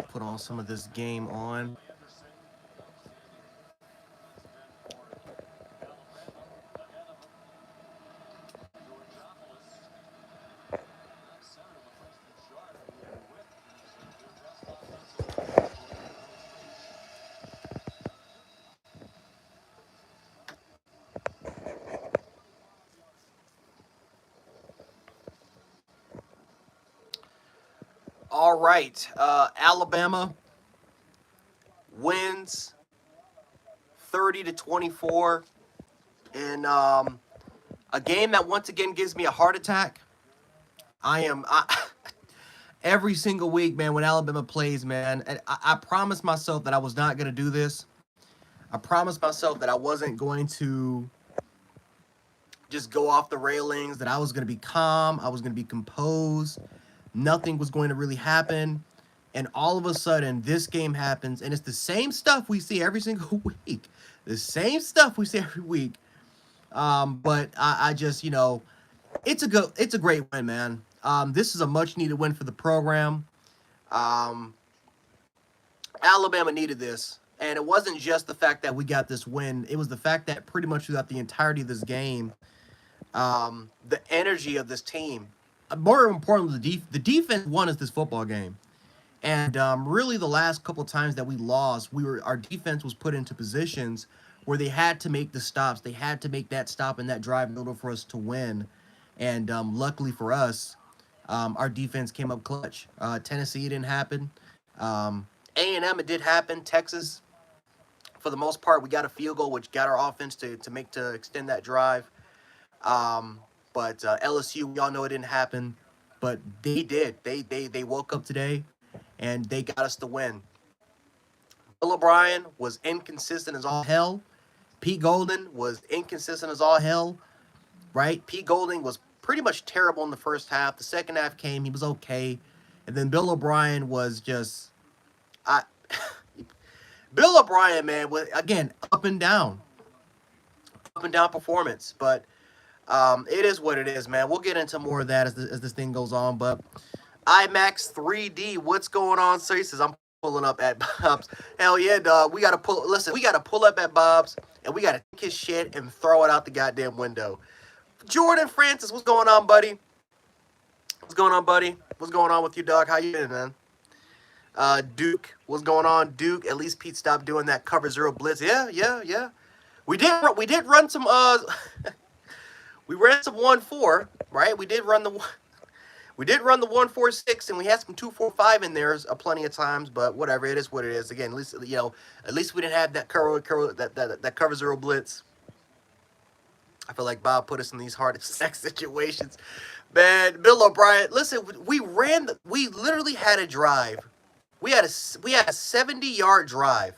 Put on some of this game on. All right. Alabama wins 30-24 in a game that once again gives me a heart attack. Every single week, man, when Alabama plays, man, and I promised myself that I was not going to do this. I promised myself that I wasn't going to just go off the railings, that I was going to be calm, I was going to be composed, nothing was going to really happen. And all of a sudden, this game happens, and it's the same stuff we see every single week. The same stuff we see every week. But I just, it's a great win, man. This is a much needed win for the program. Um, Alabama needed this. And it wasn't just the fact that we got this win. It was the fact that pretty much throughout the entirety of this game, the energy of this team, more importantly, the defense won us this football game. And really, the last couple times that we lost, our defense was put into positions where they had to make the stops. They had to make that stop and that drive in order for us to win. And luckily for us, our defense came up clutch. Tennessee, it didn't happen. A&M, it did happen. Texas, for the most part, we got a field goal, which got our offense to extend that drive. But LSU, we all know it didn't happen. But they did. They woke up today, and they got us the win. Bill O'Brien was inconsistent as all hell. Pete Golden was inconsistent as all hell, right? Pete Golden was pretty much terrible in the first half. The second half came, he was okay. And then Bill O'Brien was just... Bill O'Brien, man, was, again, up and down performance. But it is what it is, man. We'll get into more of that as this thing goes on. But IMAX 3D, what's going on? So he says, I'm pulling up at Bob's. Hell yeah, dog. We got to pull up at Bob's, and we got to take his shit and throw it out the goddamn window. Jordan Francis, what's going on, buddy? What's going on, buddy? What's going on with you, dog? How you doing, man? Duke, what's going on, Duke? At least Pete stopped doing that cover zero blitz. Yeah. We did run some we ran some 1-4, right? We did run the 1-4-6, and we had some 2-4-5 in there plenty of times. But whatever, it is what it is. Again, at least we didn't have that cover zero blitz. I feel like Bob put us in these hard sack situations. Man, Bill O'Brien, listen, we literally had a drive. We had a 70-yard drive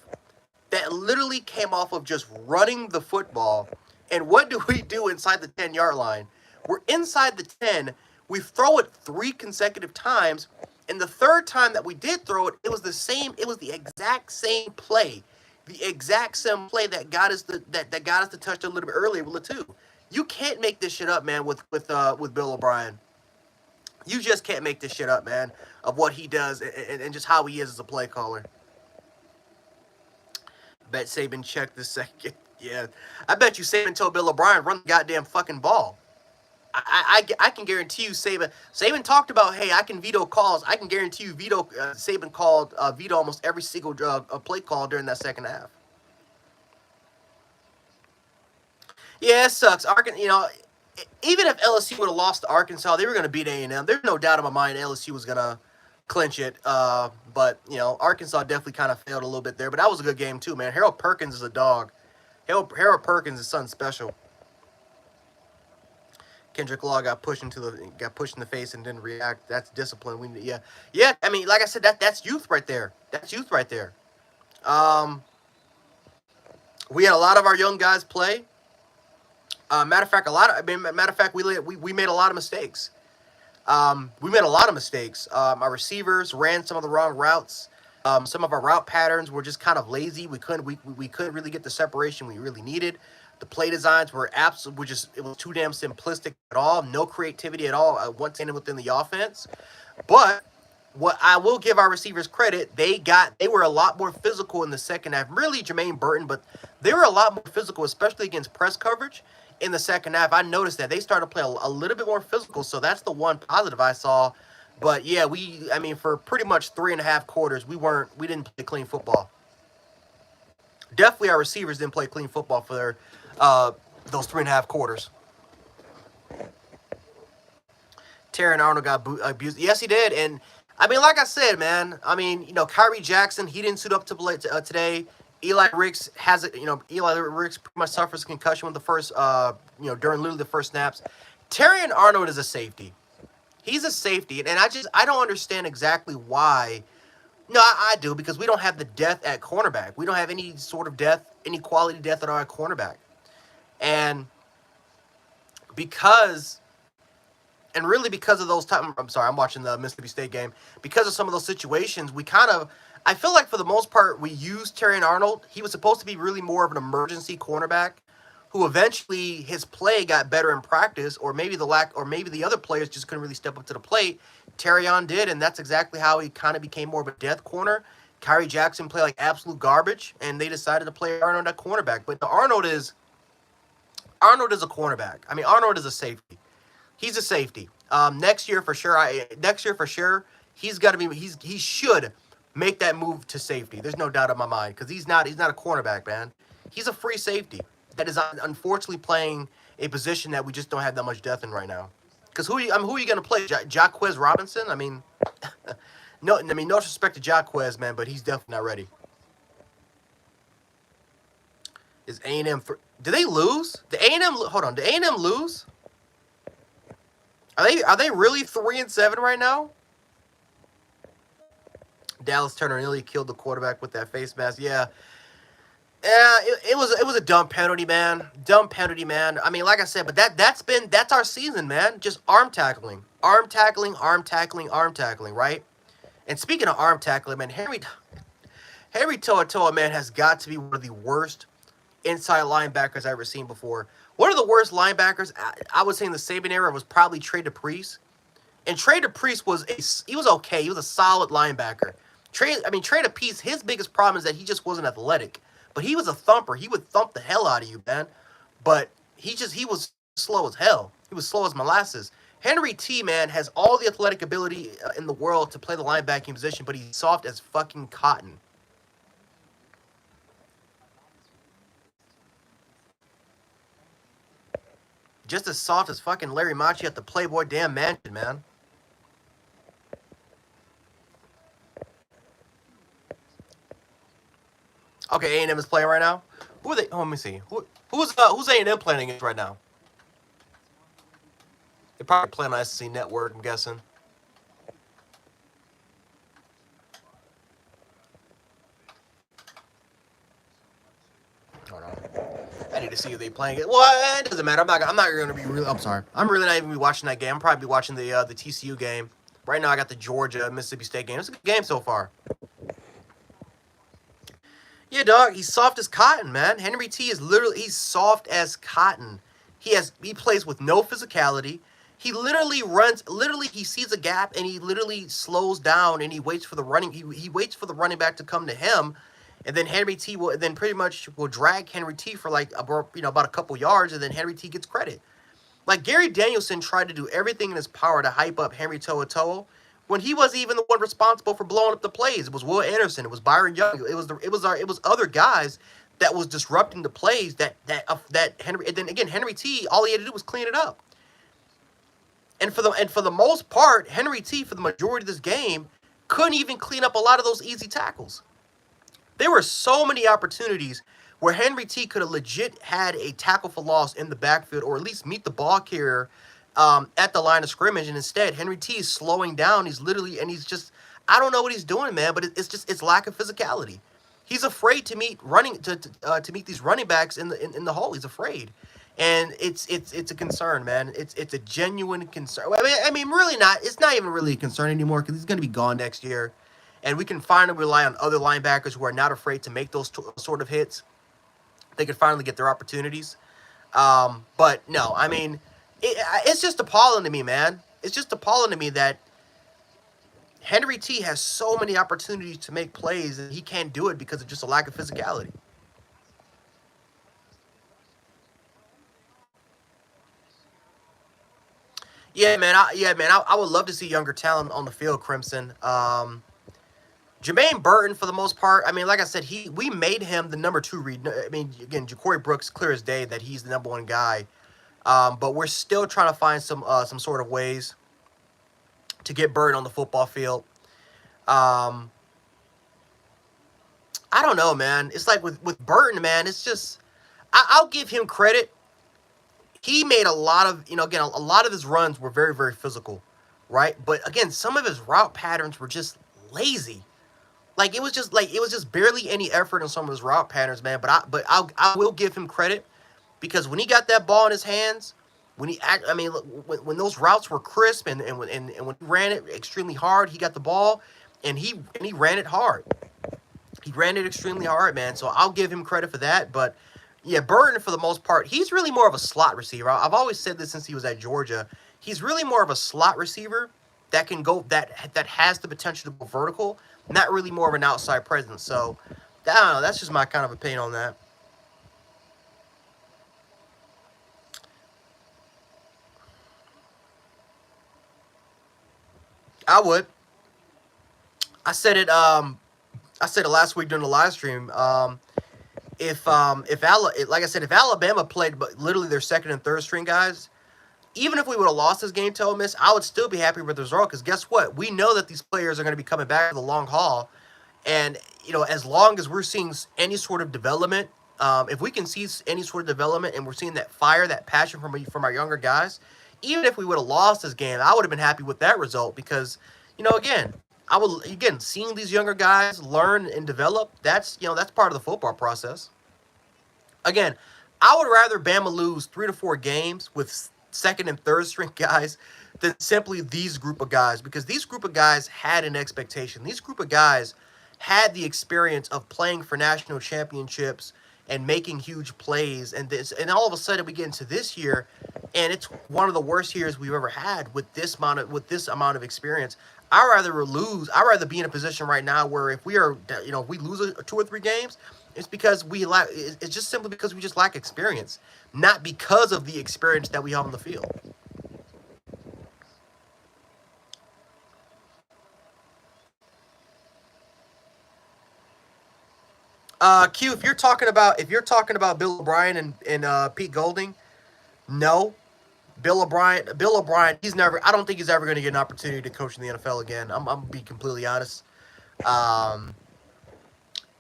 that literally came off of just running the football. And what do we do inside the 10-yard line? We're inside the 10. We throw it 3 consecutive times. And the third time that we did throw it, it was the exact same play. The exact same play that got us the touchdown a little bit earlier with the 2. You can't make this shit up, man, with Bill O'Brien. You just can't make this shit up, man, of what he does and just how he is as a play caller. Bet Saban checked the second. Yeah. I bet you Saban told Bill O'Brien, run the goddamn fucking ball. I can guarantee you Saban talked about, hey, I can veto calls. I can guarantee you Saban called veto almost every single play call during that second half. Yeah, it sucks. Even if LSU would have lost to Arkansas, they were going to beat A&M. There's no doubt in my mind LSU was going to clinch it. But, Arkansas definitely kind of failed a little bit there. But that was a good game, too, man. Harold Perkins is a dog. Harold Perkins is something special. Kendrick Law got pushed in the face and didn't react. That's discipline. Yeah. I mean, like I said, that's youth right there. We had a lot of our young guys play. Matter of fact, we made a lot of mistakes. Our receivers ran some of the wrong routes. Some of our route patterns were just kind of lazy. We couldn't really get the separation we really needed. The play designs were absolutely were just it was too damn simplistic at all. No creativity at all. Once in within the offense, but what I will give our receivers credit, they were a lot more physical in the second half. Really, Jermaine Burton, but they were a lot more physical, especially against press coverage in the second half. I noticed that they started to play a little bit more physical, so that's the one positive I saw. But yeah, I mean, for pretty much 3.5 quarters, we didn't play clean football. Definitely, our receivers didn't play clean football for those 3.5 quarters. Terran Arnold got abused. Yes, he did. And I mean, like I said, man. I mean, Kyrie Jackson, he didn't suit up to play today. Eli Ricks has it. Eli Ricks pretty much suffers concussion with the first, during literally the first snaps. Terrion Arnold is a safety. He's a safety, and I don't understand exactly why. No, I do, because we don't have the depth at cornerback. We don't have any sort of depth, any quality depth at our cornerback, and because and really because of those time, I'm sorry, I'm watching the Mississippi State game. Because of some of those situations, I feel like for the most part, we used Terrion Arnold. He was supposed to be really more of an emergency cornerback, who eventually his play got better in practice, or maybe the other players just couldn't really step up to the plate. Terrion did, and that's exactly how he kind of became more of a death corner. Kyrie Jackson played like absolute garbage, and they decided to play Arnold at cornerback. But Arnold is a cornerback. I mean, Arnold is a safety. He's a safety. Next year for sure. He should make that move to safety. There's no doubt in my mind, because he's not a cornerback, man. He's a free safety that is unfortunately playing a position that we just don't have that much depth in right now. Because who are you going to play? Jaquez Robinson? I mean, no disrespect to Jaquez, man, but he's definitely not ready. Is A&M? Did they lose? Hold on. Did A&M lose? Are they really 3-7 right now? Dallas Turner nearly killed the quarterback with that face mask. Yeah. Yeah, it was a dumb penalty, man. Dumb penalty, man. I mean, like I said, but that's our season, man. Just arm tackling, right? And speaking of arm tackling, man, Henry To'oTo'o, man, has got to be one of the worst inside linebackers I've ever seen before. One of the worst linebackers, I would say, in the Saban era was probably Trey DePriest. And Trey DePriest was okay. He was a solid linebacker. Trey DePriest, his biggest problem is that he just wasn't athletic. But he was a thumper. He would thump the hell out of you, man. But he was slow as hell. He was slow as molasses. Henry T, man, has all the athletic ability in the world to play the linebacking position, but he's soft as fucking cotton. Just as soft as fucking Larry Machi at the Playboy damn mansion, man. Okay, A&M is playing right now. Who are they? Oh, let me see. Who's A&M playing against right now? They're probably playing on SEC Network, I'm guessing. Hold on. I need to see who they playing it. Well, it doesn't matter. I'm not going to be really. I'm sorry. I'm really not even be watching that game. I'm probably watching the TCU game. Right now, I got the Georgia Mississippi State game. It's a good game so far. Yeah, dog. He's soft as cotton, man. Henry T is he's soft as cotton. He plays with no physicality. He literally runs. Literally, he sees a gap and he literally slows down and he waits for the running. He waits for the running back to come to him, and then Henry T will pretty much drag Henry T for like about a couple yards, and then Henry T gets credit. Like Gary Danielson tried to do everything in his power to hype up Henry To'oTo'o when he wasn't even the one responsible for blowing up the plays. It was Will Anderson. It was Byron Young. It was other guys that was disrupting the plays that Henry. And then again, Henry T, all he had to do was clean it up. And for the most part, Henry T, for the majority of this game, couldn't even clean up a lot of those easy tackles. There were so many opportunities where Henry T could have legit had a tackle for loss in the backfield, or at least meet the ball carrier at the line of scrimmage, and instead Henry T is slowing down. He's just, I don't know what he's doing, man, but it's lack of physicality. He's afraid to meet these running backs in the hole. He's afraid, and it's a concern, man. It's a genuine concern. I mean, really not. It's not even really a concern anymore because he's going to be gone next year, and we can finally rely on other linebackers who are not afraid to make those sort of hits, they can finally get their opportunities. But no, I mean, it's just appalling to me, man. It's just appalling to me that Henry T has so many opportunities to make plays and he can't do it because of just a lack of physicality. Yeah, man. I would love to see younger talent on the field, Crimson. Jermaine Burton, for the most part, I mean, like I said, we made him the number 2 read. I mean, again, Ja'Cory Brooks, clear as day that he's the number 1 guy. But we're still trying to find some sort of ways to get Burton on the football field. Um, I don't know, man. It's like with Burton, man. It's just I'll give him credit. He made a lot of, again, a lot of his runs were very, very physical, right? But again, some of his route patterns were just lazy. Like it was just barely any effort in some of his route patterns, man. I will give him credit because when he got that ball in his hands, I mean, when those routes were crisp and when he ran it extremely hard, he got the ball and he ran it hard. He ran it extremely hard, man. So I'll give him credit for that. But yeah, Burton, for the most part, he's really more of a slot receiver. I've always said this since he was at Georgia. He's really more of a slot receiver that can go that has the potential to go vertical, not really more of an outside presence. So I don't know. That's just my kind of opinion on that. I would. I said it. I said it last week during the live stream. Like I said, if Alabama played but literally their second and third string guys, even if we would have lost this game to Ole Miss, I would still be happy with the result because guess what? We know that these players are going to be coming back for the long haul, and as long as we're seeing any sort of development, if we can see any sort of development, and we're seeing that fire, that passion from our younger guys, even if we would have lost this game, I would have been happy with that result because, again, seeing these younger guys learn and develop, that's part of the football process. Again, I would rather Bama lose 3 to 4 games with second and third string guys than simply these group of guys because these group of guys had an expectation. These group of guys had the experience of playing for national championships and making huge plays, and all of a sudden we get into this year and it's one of the worst years we've ever had with this amount of experience. I'd rather be in a position right now where if if we lose 2 or 3 games, it's because it's just simply because we just lack experience, not because of the experience that we have on the field. Q, if you're talking about Bill O'Brien and Pete Golding, no. Bill O'Brien, he's never. I don't think he's ever going to get an opportunity to coach in the NFL again. I'm gonna be completely honest. Um,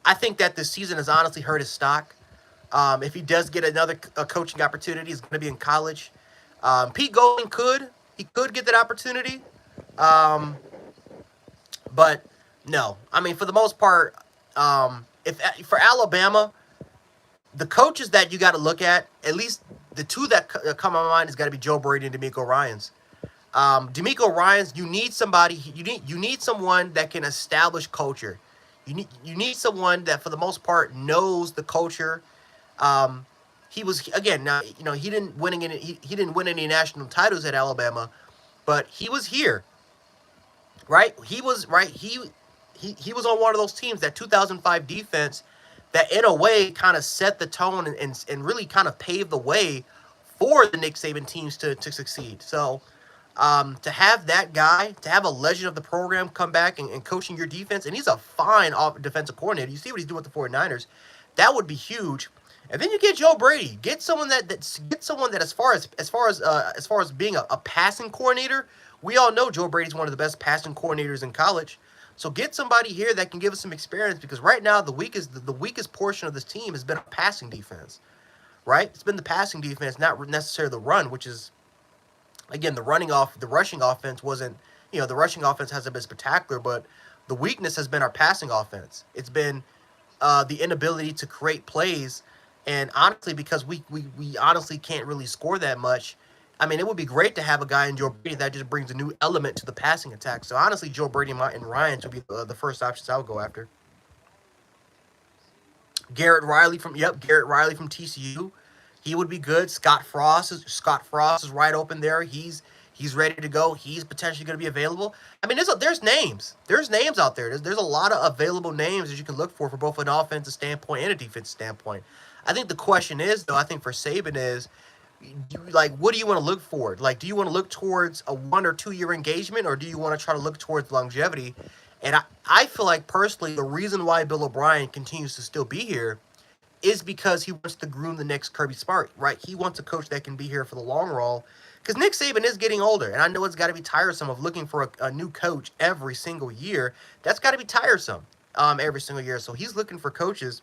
I think that this season has honestly hurt his stock. If he does get another coaching opportunity, it's going to be in college. Pete Golding he could get that opportunity, um, but no. I mean, for the most part, if for Alabama, the coaches that you got to look at least the two that come to my mind, has got to be Joe Brady and D'Amico Ryans. D'Amico Ryans, you need someone that can establish culture. You need someone that, for the most part, knows the culture. Um, he was again now he didn't win any national titles at Alabama, but he was here, right? He was on one of those teams, that 2005 defense, that in a way kind of set the tone and really kind of paved the way for the Nick Saban teams to succeed. So to have that guy, to have a legend of the program come back and coaching your defense, and he's a fine defensive coordinator. You see what he's doing with the 49ers. That would be huge. And then you get Joe Brady. Get someone that as far as being a passing coordinator, we all know Joe Brady's one of the best passing coordinators in college. So get somebody here that can give us some experience because right now the weakest portion of this team has been a passing defense. Right? It's been the passing defense, not necessarily the run, which is again the rushing offense wasn't, the rushing offense hasn't been spectacular, but the weakness has been our passing offense. It's been the inability to create plays, and honestly, because we honestly can't really score that much, I mean, it would be great to have a guy in Joe Brady that just brings a new element to the passing attack. So honestly, Joe Brady and Ryans would be the first options I would go after. Garrett Riley from TCU. He would be good. Scott Frost is right open there. He's ready to go. He's potentially going to be available. I mean, there's names. There's names out there. There's a lot of available names that you can look for both an offensive standpoint and a defensive standpoint. I think the question is, though, I think for Saban is, like, what do you want to look for? Like, do you want to look towards a 1 or 2 year engagement, or do you want to try to look towards longevity? And I feel like personally, the reason why Bill O'Brien continues to still be here is because he wants to groom the next Kirby Smart, right? He wants a coach that can be here for the long haul. Because Nick Saban is getting older, and I know it's got to be tiresome of looking for a new coach every single year. That's got to be tiresome every single year. So he's looking for coaches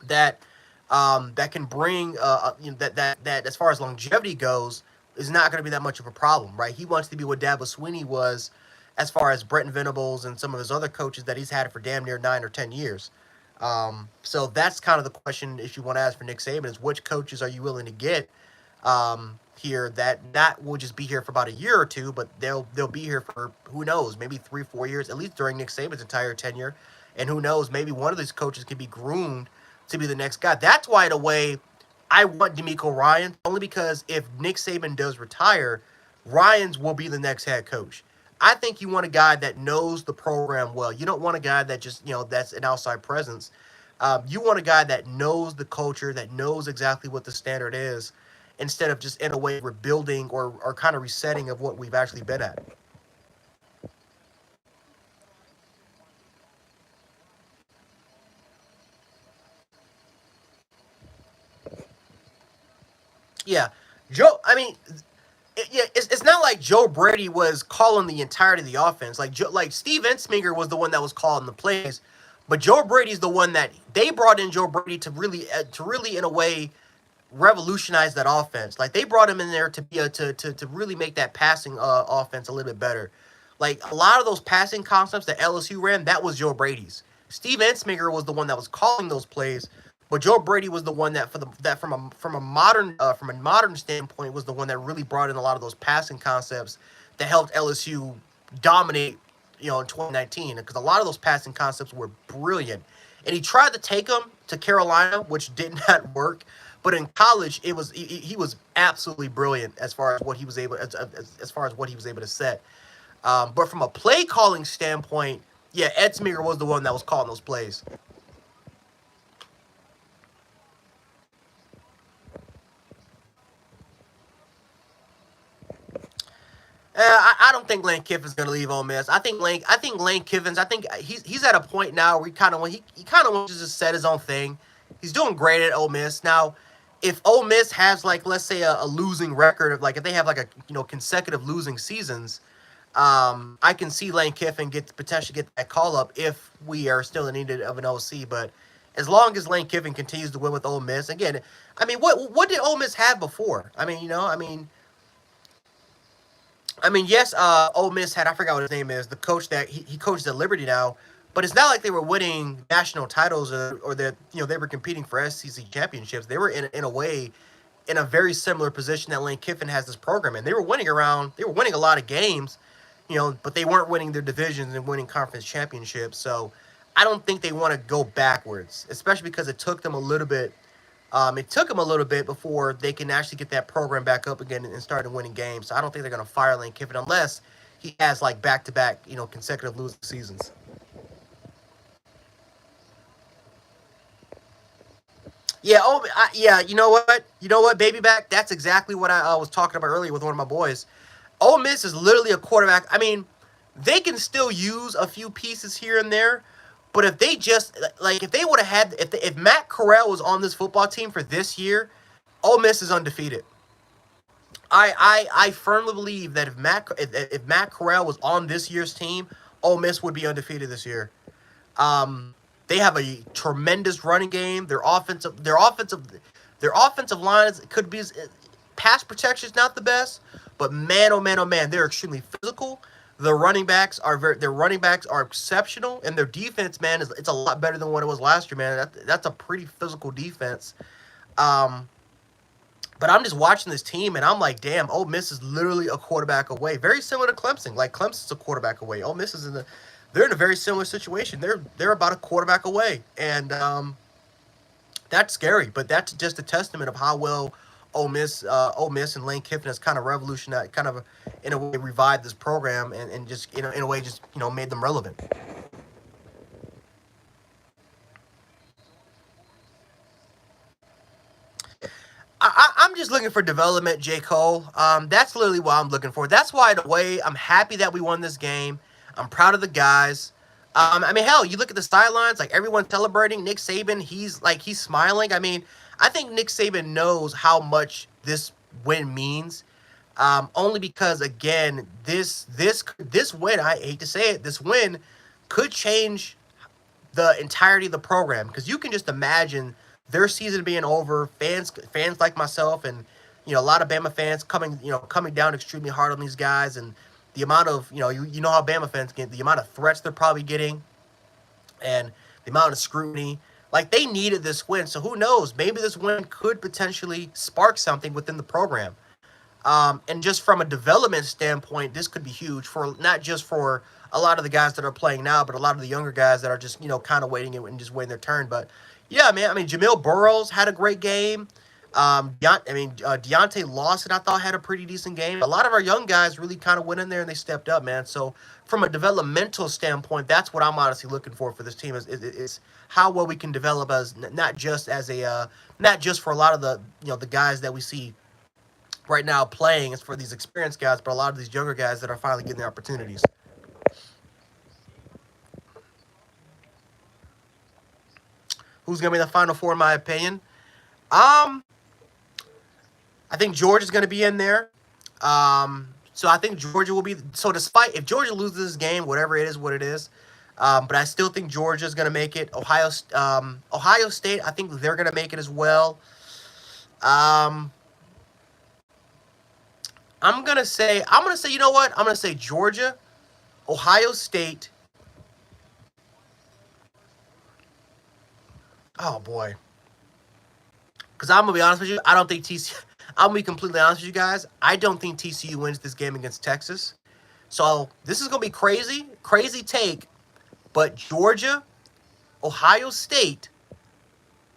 that that can bring that as far as longevity goes is not going to be that much of a problem, right? He wants to be what Dabo Swinney was as far as Brent Venables and some of his other coaches that he's had for damn near 9 or 10 years. So that's kind of the question if you want to ask for Nick Saban is which coaches are you willing to get here that will just be here for about a year or two, but they'll be here for who knows, maybe 3 4 years at least during Nick Saban's entire tenure, and who knows, maybe one of these coaches can be groomed to be the next guy. That's why in a way I want D'Amico Ryan only because if Nick Saban does retire, Ryans will be the next head coach. I think you want a guy that knows the program well. You don't want a guy that just, that's an outside presence. You want a guy that knows the culture, that knows exactly what the standard is, instead of just in a way rebuilding or kind of resetting of what we've actually been at. Yeah. I mean, it's not like Joe Brady was calling the entirety of the offense. Like Steve Ensminger was the one that was calling the plays, but Joe Brady's the one that they brought in Joe Brady to really in a way revolutionize that offense. Like they brought him in there to be to really make that passing offense a little bit better. Like a lot of those passing concepts that LSU ran, that was Joe Brady's. Steve Ensminger was the one that was calling those plays, but Joe Brady was the one that from a modern standpoint was the one that really brought in a lot of those passing concepts that helped LSU dominate, in 2019 because a lot of those passing concepts were brilliant. And he tried to take them to Carolina, which did not work. But in college, he was absolutely brilliant as far as what he was able as far as what he was able to set. But from a play calling standpoint, yeah, Ed Sminger was the one that was calling those plays. I don't think Lane Kiffin's gonna leave Ole Miss. I think Lane Kiffin's. I think he's at a point now where he kind of wants to just set his own thing. He's doing great at Ole Miss now. If Ole Miss has like let's say a losing record of like if they have like a consecutive losing seasons, I can see Lane Kiffin potentially get that call up if we are still in need of an OC. But as long as Lane Kiffin continues to win with Ole Miss, again, I mean, what did Ole Miss have before? I mean, yes, Ole Miss had I forgot what his name is, the coach that he coaches at Liberty now, but it's not like they were winning national titles or that they were competing for SEC championships. They were in a way in a very similar position that Lane Kiffin has this program, and they were winning a lot of games, but they weren't winning their divisions and winning conference championships. So I don't think they want to go backwards, especially because it took them a little bit before they can actually get that program back up again and start winning games. So I don't think they're going to fire Lane Kiffin unless he has like back-to-back, consecutive losing seasons. Yeah. Yeah. You know what? Baby back. That's exactly what I was talking about earlier with one of my boys. Ole Miss is literally a quarterback. I mean, they can still use a few pieces here and there, but if they just like if they would have had if Matt Corral was on this football team for this year, Ole Miss is undefeated. I firmly believe that if Matt Corral was on this year's team, Ole Miss would be undefeated this year. They have a tremendous running game. Their offensive line could be pass protection is not the best, but man, oh man, oh man, they're extremely physical. Their running backs are exceptional, and their defense, man, it's a lot better than what it was last year, man. That's a pretty physical defense. Um, But I'm just watching this team, and I'm like, damn, Ole Miss is literally a quarterback away. Very similar to Clemson. Like Clemson's a quarterback away. Ole Miss is they're in a very similar situation. They're about a quarterback away, and that's scary. But that's just a testament of how well Ole Miss and Lane Kiffin has kind of revolutionized, kind of in a way revived this program, and just in a way just made them relevant. I'm just looking for development, J. Cole. That's literally what I'm looking for. That's why, in a way, I'm happy that we won this game. I'm proud of the guys. I mean, hell, you look at the sidelines, like everyone's celebrating. Nick Saban, he's smiling. I mean, I think Nick Saban knows how much this win means. Only because, again, this win, I hate to say it, this win could change the entirety of the program, because you can just imagine their season being over, fans like myself and a lot of Bama fans coming down extremely hard on these guys, and the amount of you know how Bama fans get, the amount of threats they're probably getting, and the amount of scrutiny. Like, they needed this win, so who knows, maybe this win could potentially spark something within the program. And just from a development standpoint, this could be huge for not just for a lot of the guys that are playing now, but a lot of the younger guys that are just kind of waiting and just waiting their turn. But yeah, man, I mean, Jamil Burrows had a great game. Deontay Lawson, I thought, had a pretty decent game. A lot of our young guys really kind of went in there and they stepped up, man. So from a developmental standpoint, that's what I'm honestly looking for this team is how well we can develop as not just as a not just for a lot of the guys that we see right now playing is for these experienced guys, but a lot of these younger guys that are finally getting their opportunities. Who's gonna be the final four in my opinion? Um, I think Georgia's gonna be in there. So I think Georgia will be. So despite if Georgia loses this game, whatever it is, what it is, but I still think Georgia's gonna make it. Ohio State, I think they're gonna make it as well. Um, I'm gonna say, you know what? I'm gonna say Georgia, Ohio State. Oh boy, because I'm gonna be honest with you, I don't think TCU. I'm gonna be completely honest with you guys. I don't think TCU wins this game against Texas. So this is gonna be crazy, crazy take. But Georgia, Ohio State,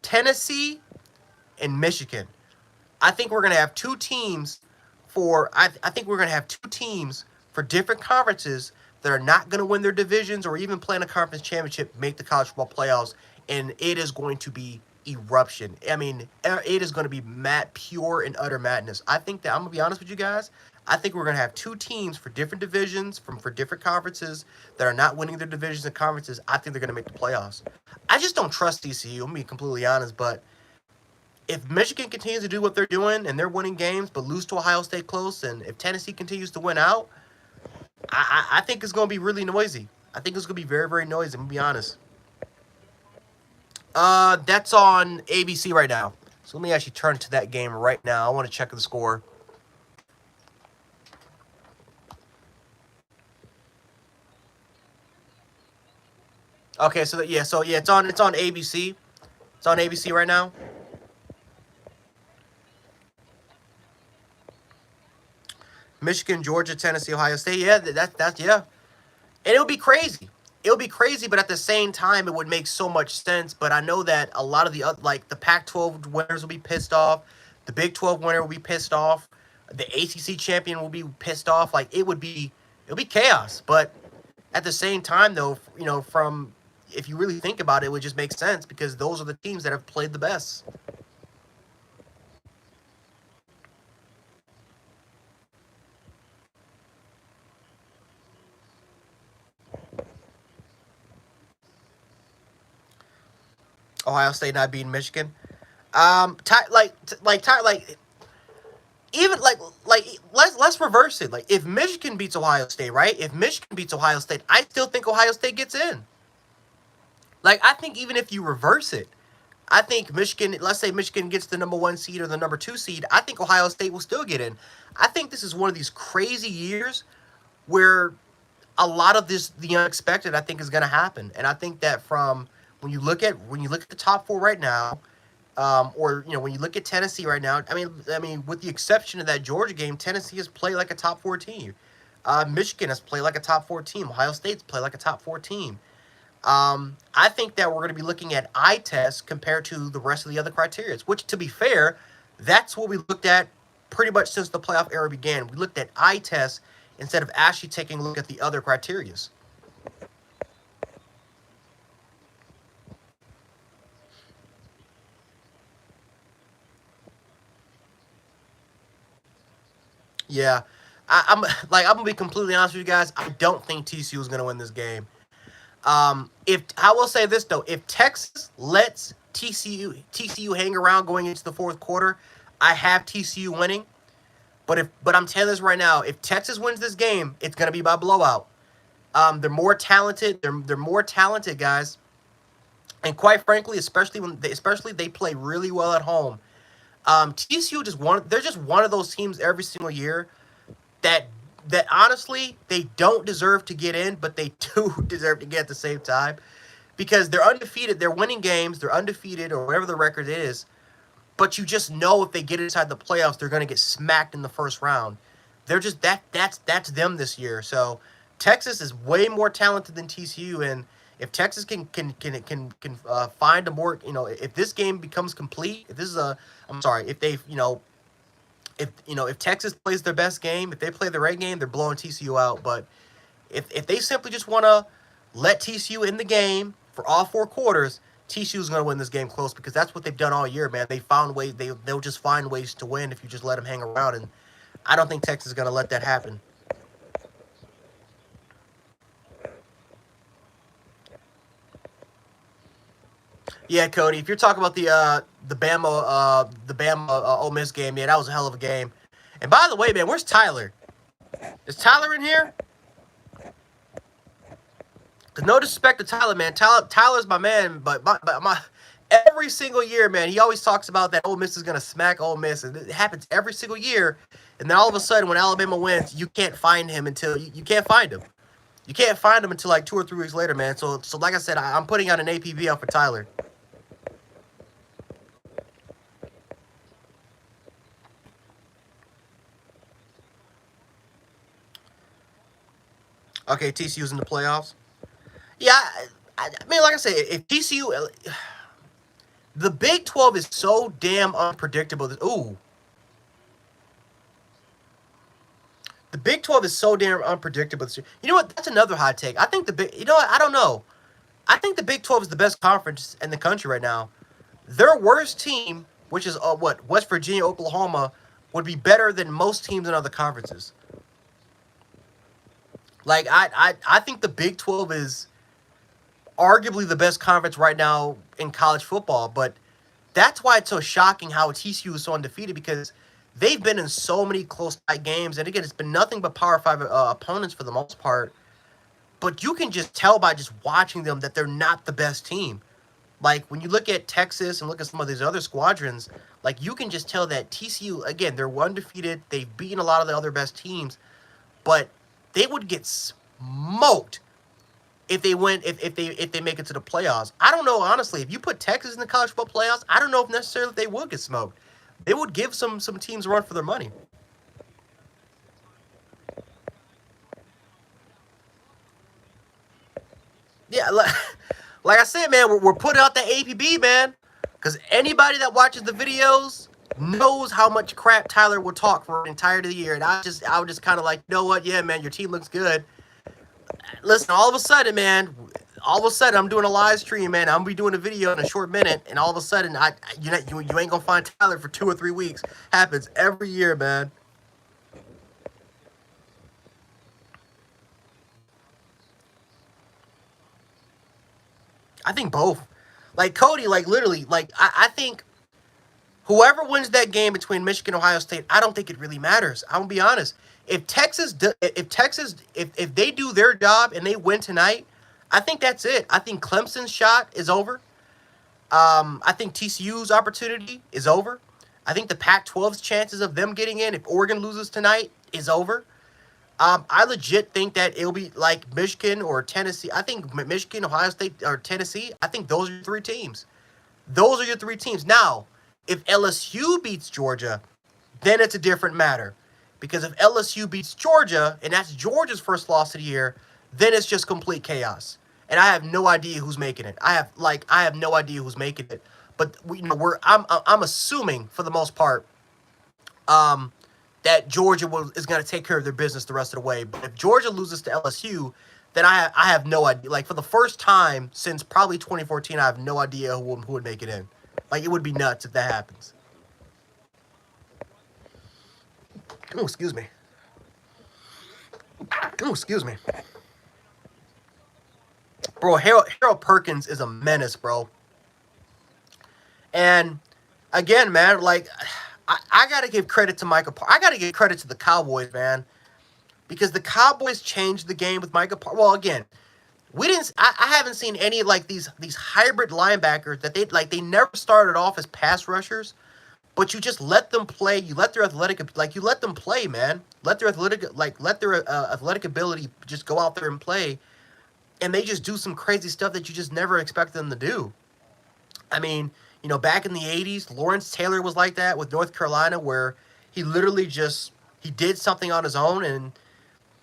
Tennessee, and Michigan. I think we're gonna have two teams I think we're gonna have two teams for different conferences that are not gonna win their divisions or even play in a conference championship, make the college football playoffs, and it is going to be eruption. I mean, it is going to be pure and utter madness. I think that I'm gonna be honest with you guys. I think we're gonna have two teams for different divisions, for different conferences that are not winning their divisions and conferences. I think they're gonna make the playoffs. I just don't trust TCU. I'm gonna be completely honest, but if Michigan continues to do what they're doing and they're winning games but lose to Ohio State close, and if Tennessee continues to win out, I think it's going to be really noisy. I think it's going to be very, very noisy. I'm going to be honest. That's on ABC right now. So let me actually turn to that game right now. I want to check the score. Okay, so it's on ABC. It's on ABC right now. Michigan, Georgia, Tennessee, Ohio State. Yeah, that's yeah. And it would be crazy. It would be crazy, but at the same time, it would make so much sense. But I know that a lot of the other, like the Pac-12 winners will be pissed off. The Big 12 winner will be pissed off. The ACC champion will be pissed off. Like it'll be chaos. But at the same time, though, from if you really think about it, it would just make sense because those are the teams that have played the best. Ohio State not beating Michigan. Even let's reverse it. Like if Michigan beats Ohio State, right? If Michigan beats Ohio State, I still think Ohio State gets in. Like I think even if you reverse it, I think Michigan. Let's say Michigan gets the number one seed or the number two seed. I think Ohio State will still get in. I think this is one of these crazy years where a lot of the unexpected I think is going to happen, and I think that from when you look at the top four right now, Or when you look at Tennessee right now, I mean, with the exception of that Georgia game, Tennessee has played like a top four team. Michigan has played like a top four team. Ohio State's played like a top four team. I think that we're going to be looking at eye tests compared to the rest of the other criteria, which, to be fair, that's what we looked at pretty much since the playoff era began. We looked at eye tests instead of actually taking a look at the other criteria. Yeah, I'm gonna be completely honest with you guys. I don't think TCU is gonna win this game. If I will say this though, if Texas lets TCU hang around going into the fourth quarter, I have TCU winning. But I'm telling this right now, if Texas wins this game, it's gonna be by blowout. They're more talented. They're more talented guys, and quite frankly, especially they play really well at home. TCU they're just one of those teams every single year that honestly they don't deserve to get in, but they do deserve to get at the same time because they're undefeated. They're winning games. They're undefeated or whatever the record is. But you just know if they get inside the playoffs, they're going to get smacked in the first round. They're just that's them this year. So Texas is way more talented than TCU, and if Texas can find a more if this game becomes complete, if this is a I'm sorry if they if Texas plays their best game, if they play the right game, they're blowing TCU out. But if they simply just want to let TCU in the game for all four quarters, TCU's going to win this game close because that's what they've done all year, man. They found ways. They'll just find ways to win if you just let them hang around, and I don't think Texas is going to let that happen. Yeah, Cody. If you're talking about the Bama Ole Miss game, yeah, that was a hell of a game. And by the way, man, where's Tyler? Is Tyler in here? Cause no disrespect to Tyler, man. Tyler's my man, but my every single year, man, he always talks about that Ole Miss is gonna smack Ole Miss, and it happens every single year. And then all of a sudden, when Alabama wins, you can't find him until you can't find him. You can't find him until like 2 or 3 weeks later, man. So like I said, I'm putting out an APB out for Tyler. Okay, TCU's in the playoffs. Yeah, I mean, like I said, if TCU, the Big 12 is so damn unpredictable. Ooh, the Big 12 is so damn unpredictable this year. You know what? That's another hot take. I think the big. You know what? I don't know. I think the Big 12 is the best conference in the country right now. Their worst team, which is what West Virginia, Oklahoma, would be better than most teams in other conferences. Like I think the Big 12 is arguably the best conference right now in college football. But that's why it's so shocking how TCU is so undefeated because they've been in so many close tight games, and again, it's been nothing but Power Five opponents for the most part. But you can just tell by just watching them that they're not the best team. Like when you look at Texas and look at some of these other squadrons, like you can just tell that TCU again they're undefeated. They've beaten a lot of the other best teams, but they would get smoked if they win if they make it to the playoffs. I don't know honestly. If you put Texas in the college football playoffs, I don't know if necessarily they would get smoked. They would give some teams a run for their money. Yeah, like I said, man, we're putting out the APB, man, because anybody that watches the videos knows how much crap Tyler will talk for an entire year, and I would just kind of like, you know what, yeah, man, your team looks good. Listen, all of a sudden, man, all of a sudden, I'm doing a live stream, man. I'm gonna be doing a video in a short minute, and all of a sudden, you ain't gonna find Tyler for 2 or 3 weeks. Happens every year, man. I think both. Like Cody, like literally, like I think whoever wins that game between Michigan and Ohio State, I don't think it really matters. I'm gonna be honest. If they do their job and they win tonight, I think that's it. I think Clemson's shot is over. I think TCU's opportunity is over. I think the Pac-12's chances of them getting in if Oregon loses tonight is over. I legit think that it'll be like Michigan or Tennessee. I think Michigan, Ohio State, or Tennessee. I think those are three teams. Those are your three teams. Now, if LSU beats Georgia, then it's a different matter. Because if LSU beats Georgia, and that's Georgia's first loss of the year, then it's just complete chaos. And I have no idea who's making it. I have no idea who's making it. But I'm assuming for the most part, that Georgia is going to take care of their business the rest of the way. But if Georgia loses to LSU, then I have no idea. Like, for the first time since probably 2014, I have no idea who would make it in. Like, it would be nuts if that happens. Oh, excuse me. Oh, excuse me. Bro, Harold Perkins is a menace, bro. And, again, man, like, I got to give credit to Micah. I got to give credit to the Cowboys, man. Because the Cowboys changed the game with Micah. Well, again, I haven't seen any like these hybrid linebackers that they never started off as pass rushers, but you just let them play. You let their you let them play, man. Let their athletic ability just go out there and play, and they just do some crazy stuff that you just never expect them to do. I mean, back in the 80s, Lawrence Taylor was like that with North Carolina, where he literally he did something on his own and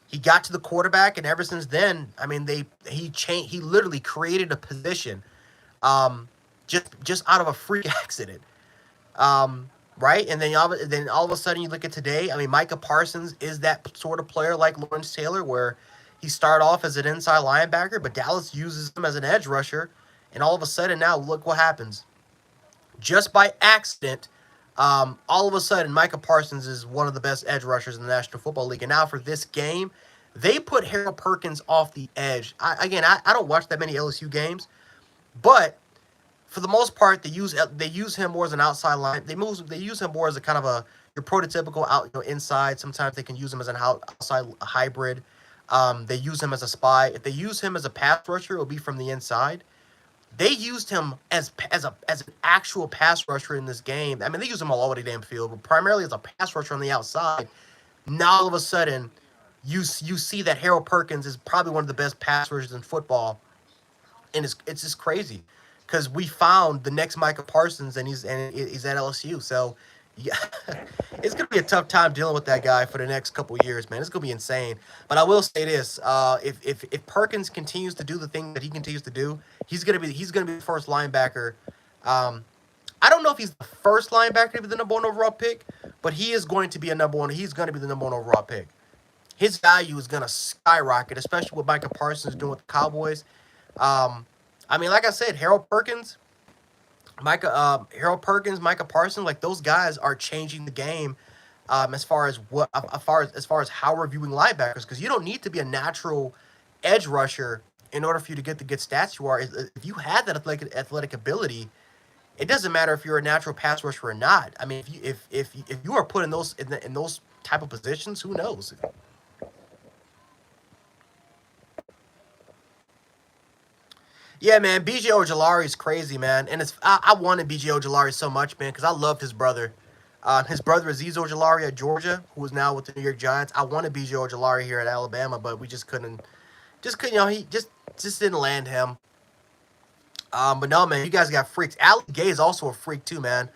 he got to the quarterback, and ever since then, I mean, he literally created a position, just out of a freak accident, right? And then all of a sudden you look at today. I mean, Micah Parsons is that sort of player like Lawrence Taylor, where he started off as an inside linebacker, but Dallas uses him as an edge rusher, and all of a sudden now look what happens. Just by accident, all of a sudden, Micah Parsons is one of the best edge rushers in the National Football League. And now for this game, they put Harold Perkins off the edge. I don't watch that many LSU games, but for the most part, they use him more as an outside line. They use him more as a kind of your prototypical inside. Sometimes they can use him as an outside hybrid. They use him as a spy. If they use him as a pass rusher, it will be from the inside. They used him as an actual pass rusher in this game. I mean, they use him all over the damn field, but primarily as a pass rusher on the outside. Now, all of a sudden, you see that Harold Perkins is probably one of the best pass rushers in football, and it's just crazy because we found the next Micah Parsons, and he's at LSU. So, yeah, it's gonna be a tough time dealing with that guy for the next couple of years, man. It's gonna be insane. But I will say this: if Perkins continues to do the thing that he continues to do, he's gonna be the first linebacker. I don't know if he's the first linebacker to be the number one overall pick, but he is going to be a number one. He's going to be the number one overall pick. His value is gonna skyrocket, especially what Micah Parsons doing with the Cowboys. I mean, like I said, Harold Perkins, Micah Parsons, like those guys are changing the game as far as how we're viewing linebackers, because you don't need to be a natural edge rusher in order for you to get the good stats you are. If you have that athletic ability, it doesn't matter if you're a natural pass rusher or not. I mean, if you are put in those type of positions, who knows? Yeah, man, BJ Ojolari is crazy, man, and I wanted BJ Ojolari so much, man, because I loved his brother. His brother Azeez Ojolari at Georgia, who is now with the New York Giants. I wanted BJ Ojolari here at Alabama, but we just couldn't. He just didn't land him. But no, man, you guys got freaks. Ali Gay is also a freak too, man.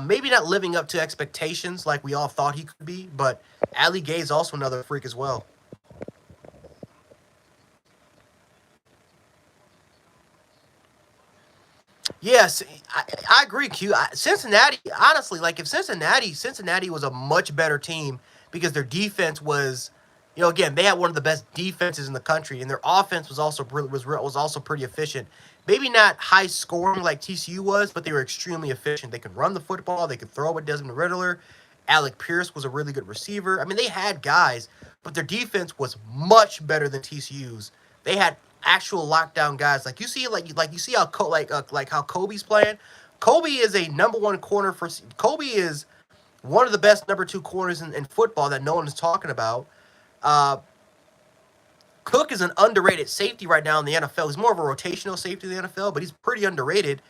Maybe not living up to expectations like we all thought he could be, but Ali Gay is also another freak as well. Yes, I agree, Q. Cincinnati, honestly, like if Cincinnati was a much better team because their defense was, again, they had one of the best defenses in the country, and their offense was also pretty efficient. Maybe not high scoring like TCU was, but they were extremely efficient. They could run the football, they could throw with Desmond Riddler. Alec Pierce was a really good receiver. I mean, they had guys, but their defense was much better than TCU's. They had actual lockdown guys. Like you see how how Kobe's playing. Kobe is a number one corner for. Kobe is one of the best number two corners in football that no one is talking about. Uh, Cook is an underrated safety right now in the NFL. He's more of a rotational safety in the NFL, but he's pretty underrated.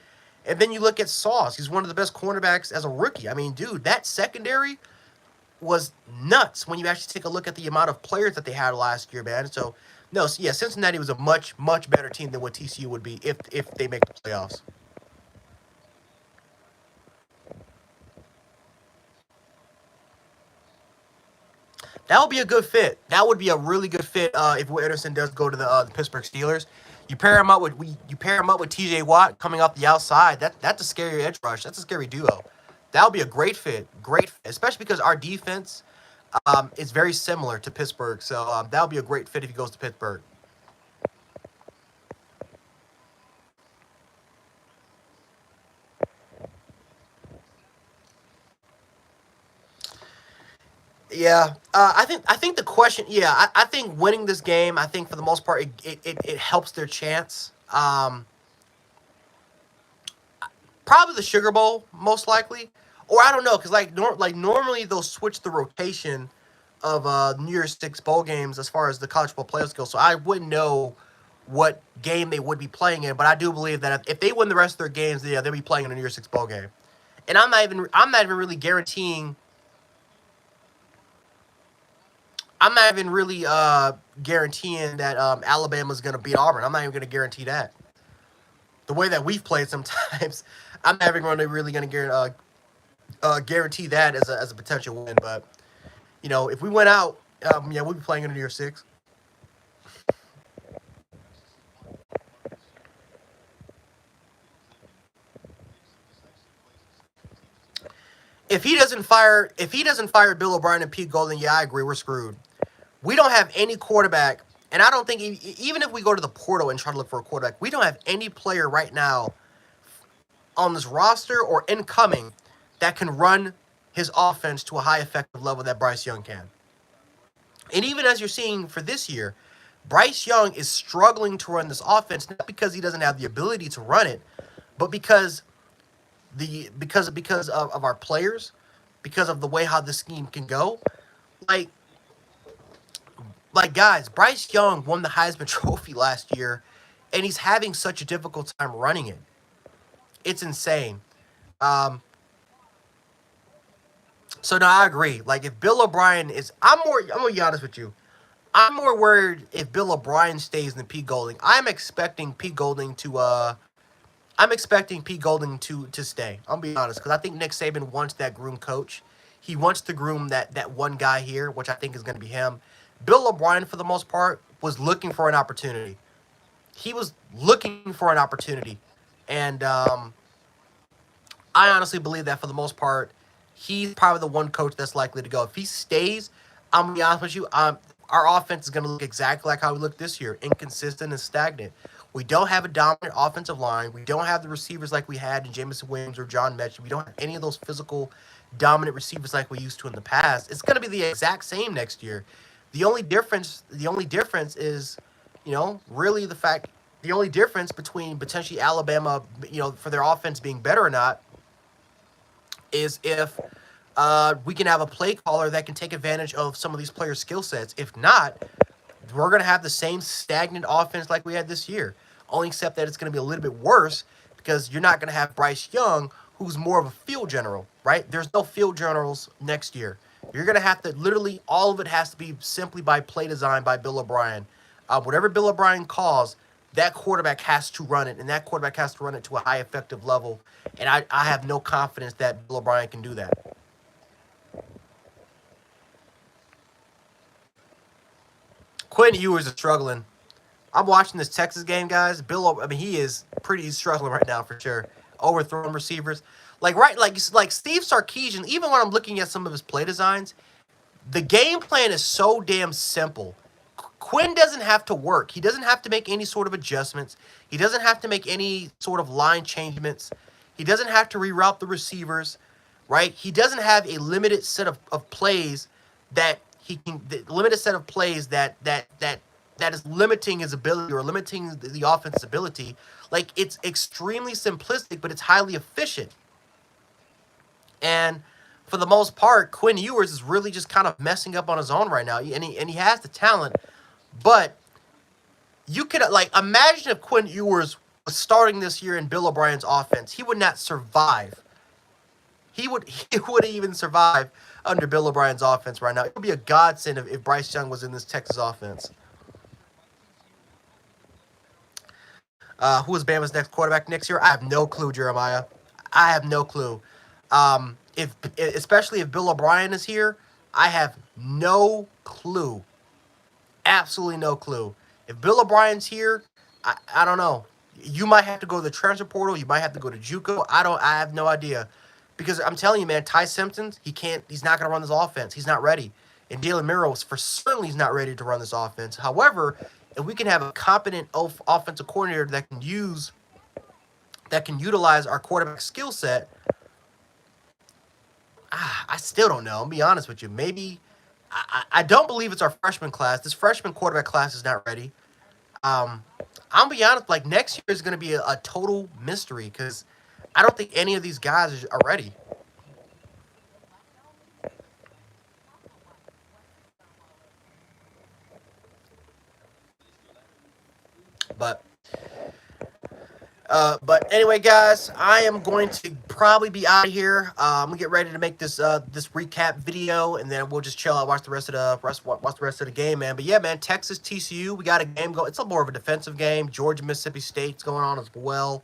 And then you look at Sauce. He's one of the best cornerbacks as a rookie. I mean, dude, that secondary was nuts when you actually take a look at the amount of players that they had last year, man. So, no, yeah, Cincinnati was a much, much better team than what TCU would be if they make the playoffs. That would be a good fit. That would be a really good fit if Will Anderson does go to the Pittsburgh Steelers. You pair him up with T.J. Watt coming off the outside. That's a scary edge rush. That's a scary duo. That would be a great fit. Great, fit, especially because our defense is very similar to Pittsburgh. So that would be a great fit if he goes to Pittsburgh. Yeah, I think the question. Yeah, I think winning this game. I think for the most part, it helps their chance. Probably the Sugar Bowl, most likely, or I don't know, because like normally they'll switch the rotation of New Year's Six bowl games as far as the college football playoffs go. So I wouldn't know what game they would be playing in, but I do believe that if they win the rest of their games, yeah, they'll be playing in a New Year's Six bowl game. And I'm not even really guaranteeing. I'm not even really guaranteeing that Alabama's going to beat Auburn. I'm not even going to guarantee that. The way that we've played sometimes, I'm not even really going to guarantee that as a potential win. But if we went out, yeah, we'll be playing in the New Year's Six. If he doesn't fire Bill O'Brien and Pete Golding, yeah, I agree, we're screwed. We don't have any quarterback, and I don't think even if we go to the portal and try to look for a quarterback, we don't have any player right now on this roster or incoming that can run his offense to a high effective level that Bryce Young can. And even as you're seeing for this year, Bryce Young is struggling to run this offense, not because he doesn't have the ability to run it, but because of our players, because of the way how the scheme can go. Like guys, Bryce Young won the Heisman Trophy last year, and he's having such a difficult time running it. It's insane. Um, so no, I agree. Like if Bill O'Brien is, I'm gonna be honest with you. I'm more worried if Bill O'Brien stays than Pete Golding. I'm expecting Pete Golding to stay. I'll be honest, because I think Nick Saban wants that groom coach. He wants to groom that one guy here, which I think is going to be him. Bill O'Brien, for the most part, was looking for an opportunity. He was looking for an opportunity, and I honestly believe that for the most part, he's probably the one coach that's likely to go. If he stays, I'm gonna be honest with you. Our offense is gonna look exactly like how we looked this year, inconsistent and stagnant. We don't have a dominant offensive line. We don't have the receivers like we had in Jameson Williams or John Metchie. We don't have any of those physical, dominant receivers like we used to in the past. It's gonna be the exact same next year. The only difference is, really the fact. The only difference between potentially Alabama, for their offense being better or not, is if we can have a play caller that can take advantage of some of these players' skill sets. If not, we're going to have the same stagnant offense like we had this year, only except that it's going to be a little bit worse because you're not going to have Bryce Young, who's more of a field general, right? There's no field generals next year. You're going to have to literally, all of it has to be simply by play design by Bill O'Brien. Whatever Bill O'Brien calls, that quarterback has to run it, and that quarterback has to run it to a high effective level. And I have no confidence that Bill O'Brien can do that. Quentin Ewers is struggling. I'm watching this Texas game, guys. He is he's struggling right now for sure. Overthrowing receivers. Like Steve Sarkisian, even when I'm looking at some of his play designs, the game plan is so damn simple. Quinn doesn't have to work. He doesn't have to make any sort of adjustments. He doesn't have to make any sort of line changements. He doesn't have to reroute the receivers, right? He doesn't have a limited set of plays that he can the limited set of plays that is limiting his ability or limiting the offense's ability. Like it's extremely simplistic, but it's highly efficient. And for the most part, Quinn Ewers is really just kind of messing up on his own right now. And he has the talent, but you could imagine if Quinn Ewers was starting this year in Bill O'Brien's offense, he would not survive. He wouldn't even survive under Bill O'Brien's offense right now. It would be a godsend if Bryce Young was in this Texas offense. Who is Bama's next quarterback next year? I have no clue, Jeremiah. I have no clue. If especially if Bill O'Brien is here, I have no clue. Absolutely no clue. If Bill O'Brien's here, I don't know. You might have to go to the transfer portal. You might have to go to JUCO. I have no idea. Because I'm telling you, man, Ty Simpson, he's not gonna run this offense. He's not ready. And Jalen Miros, for certainly, he's not ready to run this offense. However, if we can have a competent offensive coordinator that can utilize our quarterback skill set, I still don't know. I'll be honest with you. Maybe I don't believe it's our freshman class. This freshman quarterback class is not ready. Um, I'll be honest. Like next year is going to be a total mystery because I don't think any of these guys are ready. But but anyway, guys, I am going to probably be out of here. I'm gonna get ready to make this recap video, and then we'll just chill out, watch the rest of the game, man. But yeah, man, Texas TCU, we got a game going. It's a more of a defensive game. Georgia Mississippi State's going on as well.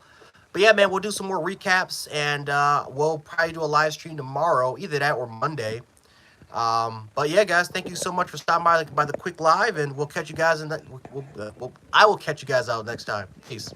But yeah, man, we'll do some more recaps, and we'll probably do a live stream tomorrow, either that or Monday. But yeah, guys, thank you so much for stopping by the quick live, and we'll catch you guys I will catch you guys out next time. Peace.